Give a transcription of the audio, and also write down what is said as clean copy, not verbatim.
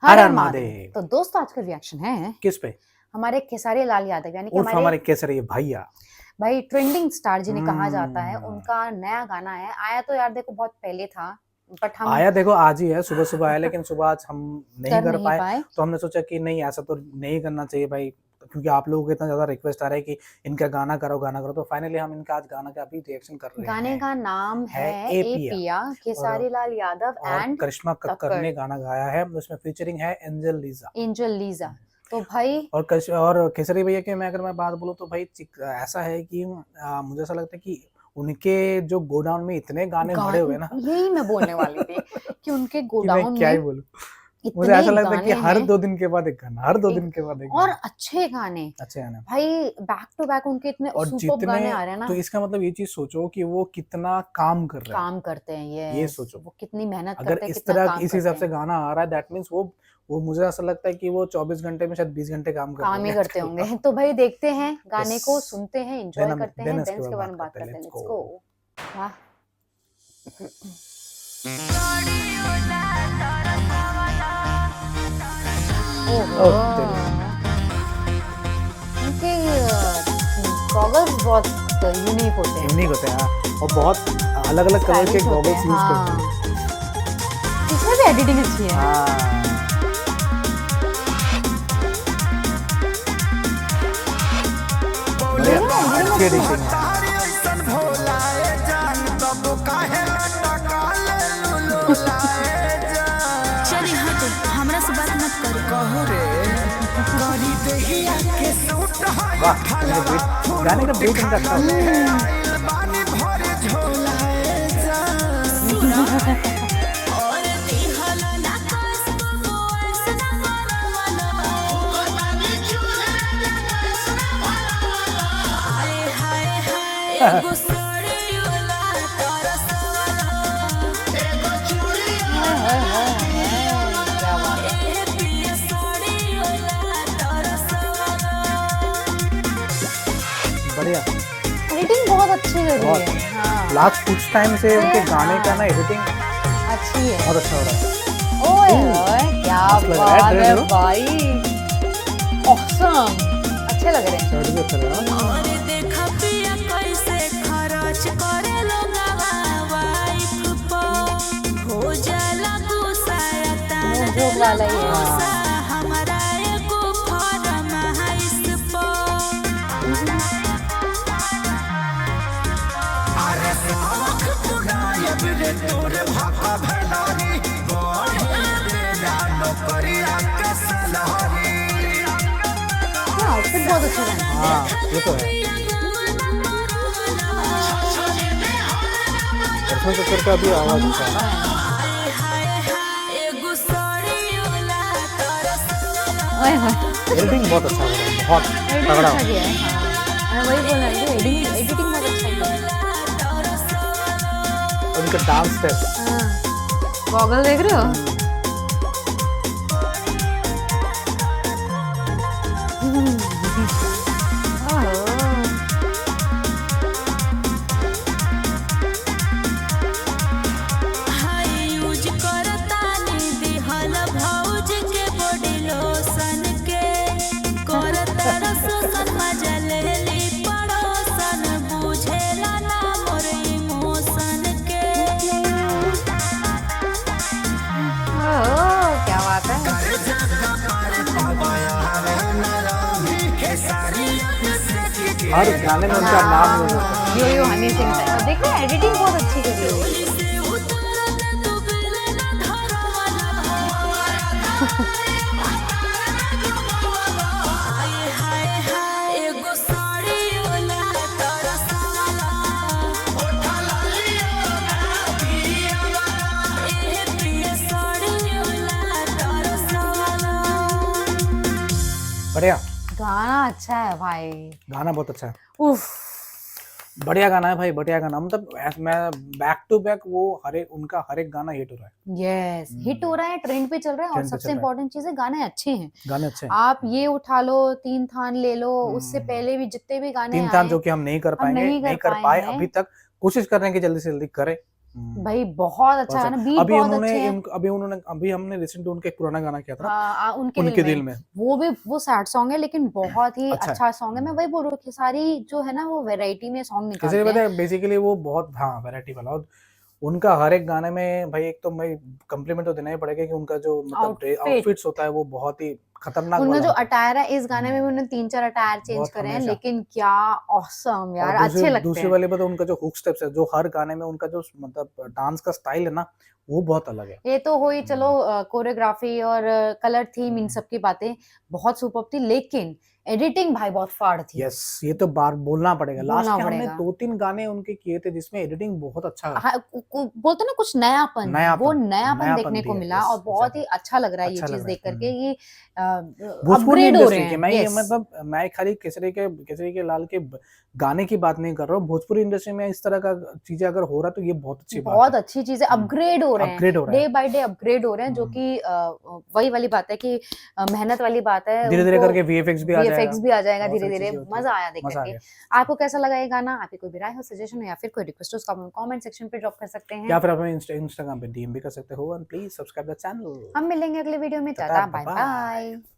हर हर हर हर महादेव। महादेव। तो दोस्तों आज का रिएक्शन है किस पे? हमारे खेसारी लाल यादव यानी कि उर्फ हमारे केसरी भैया। भाई ट्रेंडिंग स्टार जिन्हें कहा जाता है, हम्म। उनका नया गाना है। आया तो यार देखो बहुत पहले था, बट हम आया देखो आज ही है, सुबह सुबह आया, लेकिन सुबह आज हम नहीं कर नहीं पाए। पाए। तो हमने सोचा कि नहीं, ऐसा तो नहीं करना चाहिए भाई, क्योंकि आप लोगों को इतना ज्यादा रिक्वेस्ट आ रहा है कि इनका गाना करो गाना करो। तो फाइनली हम इनका आज गाना का अभी रिएक्शन कर रहे गाने हैं। का नाम है ए ए पिया। पिया, खेसारी लाल यादव और एंड करिश्मा कक्कर कक्कड़, ने गाना गाया है, उसमें फीचरिंग है एंजल लीजा। Angel Lisa. तो भाई और केसरी भैया की अगर मैं बात बोलूँ तो भाई ऐसा है कि मुझे ऐसा लगता है कि उनके जो गोडाउन में इतने गाने भरे हुए ना, यही मैं बोलने वाली थी कि उनके कि मैं गोडाउन क्या ही में बोलूं। मुझे इतने ऐसा लगता है कि गाने हर हैं 2 दिन के बाद एक गाना, हर 2 एक, दिन के बाद एक और गाना। अच्छे गाने अच्छे गाने भाई, बैक टू बैक उनके इतने और सुपर जितने, गाने आ रहे हैं ना। तो इसका मतलब ये चीज सोचो कि वो कितना काम कर रहे हैं। काम करते हैं ये ये सोचो, वो कितनी मेहनत अगर करते हैं, इस कितना तरह काम इस करते हिसाब से हैं। गाना आ रहा है, दैट मीन्स वो मुझे ऐसा लगता है कि वो 24 घंटे में शायद 20 घंटे काम कर रहे काम ही होंगे करते आजकल। होंगे। तो भाई देखते हैं गाने Yes. को, सुनते हैं, एंजॉय करते हैं, देन देन इसके इसके बाद बारे में बात बात करते करते हैं। हैं। Let's let's go. गो। वाह। ओहो, उनके गॉगल्स बहुत यूनिक होते हैं। यूनिक होते हैं और बहुत अलग अलग कलर के स्टाइलिश होते गॉगल्स हैं। यूज हाँ, करते हैं। इसमें भी एडिटिंग अच्छी है। हाँ, अच्छी एडिटिंग है। चली हट, हमरा से बात मत करो। कहो रे करी देहिया के सूट है वाह, गाने का बीट इनका अच्छा होता है। बानी भरे झोलाए जा और दिहल ना कसबो ऐसा करवला हाय हाय हाय एगो सड़ियोला तरसवाला एगो चूड़िया क्या बात है। ए पिया सड़ियोला तरसवाला बढ़िया। एडिटिंग बहुत अच्छी लगी बहुत। है। हाँ, लास्ट कुछ टाइम से उनके गाने का ना एडिटिंग अच्छी है। बहुत अच्छा हो रहा है। ओए ओए, क्या मस्त लग रहा है बात है ड्रेस, भाई, ऑसम, अच्छे लग रहे हैं। शर्ट भी अच्छा लग रहा है। और देखा पिया कैसे खर्च करे लोगवा वाइफ पर हो जाला गुस्सा तान जोक वाला ही है। गुस्सा हमारा एको फॉर्म है इस पर अरे साख पुगायब रे तोरे भाका भैलारी बढ़े तेरा नौकरिया के सलहरी आउटफिट बहुत अच्छा है। हाँ, ये तो है। करिश्मा कक्कर का भी आवाज अच्छा है। ओए होए, एडिटिंग बहुत अच्छा हो रहा है, बहुत एडिटिंग तगड़ा। अच्छा किया है। हाँ, मैं वही बोल रही हूँ, एडिटिंग बहुत अच्छा किया है। उनका डांस स्टेप हाँ, गॉगल देख रहे हो? क्या बात है। हर गाने में उनका नाम यूज होता है। यो यो हनी सिंह का देखो, एडिटिंग बहुत अच्छी करी है। बढ़िया गाना अच्छा है भाई। गाना, बहुत अच्छा है। उफ, बढ़िया गाना है भाई, बढ़िया गाना। मतलब मैं बैक टू बैक वो उनका हर एक गाना हिट हो रहा है। यस, हिट हो रहा है, ट्रेंड पे चल रहा है। और ट्रेंड पे सबसे चल रहा है। इम्पोर्टेंट चीज है, गाने अच्छे हैं। गाने अच्छे हैं। आप ये उठा लो, तीन थान ले लो, उससे पहले भी जितने भी गाने तीन आए थान जो कि हम नहीं कर हम पाएंगे, नहीं नहीं कर कर पाए हैं। अभी तक। कोशिश कर रहे हैं कि जल्दी से जल्दी करें। भाई बहुत अच्छा है ना, बीट अभी बहुत उन्होंने अच्छे हैं। अभी हमने रिसेंटली उनका एक पुराना गाना किया था उनके उनके दिल दिल में, में। वो सैड सॉन्ग है लेकिन बहुत ही अच्छा है। अच्छा सॉन्ग है। मैं वही बोल रही हूँ कि सारी जो है ना वो वैरायटी में सॉन्ग कैसे निकालते पता हैं। है बेसिकली वो बहुत हाँ वैरायटी वाला, और उनका हर एक गाने में भाई एक तो भाई कम्प्लीमेंट तो देना ही पड़ेगा कि उनका जो मतलब आउटफिट, आउटफिट्स होता है वो बहुत ही खतरनाक उनका वाला जो होता है। अटायर है, इस गाने में भी उन्होंने 3-4 अटायर चेंज बहुत करे हैं, हमेशा। लेकिन क्या ऑसम और यार, दूसरी अच्छे लगते दूसरी हैं। वाली बात उनका जो हुक स्टेप्स है, जो हर गाने में उनका जो मतलब डांस का स्टाइल है ना, वो बहुत अलग है। ये तो हुई चलो कोरियोग्राफी और कलर थीम, इन सब की बातें बहुत सुपर्ब थी, लेकिन एडिटिंग भाई बहुत फाड़ थी। यस, ये तो बार बोलना पड़ेगा। लास्ट बोलना के हमने पड़ेगा। 2-3 गाने उनके किए थे जिसमें एडिटिंग बहुत अच्छा हाँ, बोलते ना कुछ नयापन, वो नयापन नयापन देखने को दिया। मिला यस, और बहुत ही एग्जैक्टली, अच्छा लग रहा है ये अच्छा लग चीज रहा देख है। करके कि भोजपुरी अपग्रेड हो रहे इंडस्ट्री के हैं। मैं ये यस, मतलब मैं खाली केसरी के लाल के गाने की बात नहीं कर रहा हूँ। भोजपुरी इंडस्ट्री में इस तरह का चीजें अगर हो रहा है तो ये बहुत अच्छी बात बहुत है। अच्छी चीज है, अपग्रेड हो रहे हैं, अपग्रेड हो रहा डे है। बाय डे अपग्रेड हो रहे हैं, जो कि वही वाली बात है कि मेहनत वाली बात है। धीरे धीरे उनको करके वीएफएक्स भी आ जाएगा, वीएफएक्स भी आ जाएगा बहुत धीरे सारी धीरे। चीजें होती है। मजा आया देख मजा आ करके। गया। आपको कैसा लगा ये गाना? आपकी कोई भी राय हो, सजेशन हो या फिर कोई रिक्वेस्ट हो, उसका कमेंट सेक्शन पे ड्रॉप कर सकते हैं। या फिर आप हमें इंस्टाग्राम पे डीएम भी कर सकते हो। And please subscribe the channel. हम मिलेंगे अगले वीडियो में। Tata, tata, bye bye bye. Bye.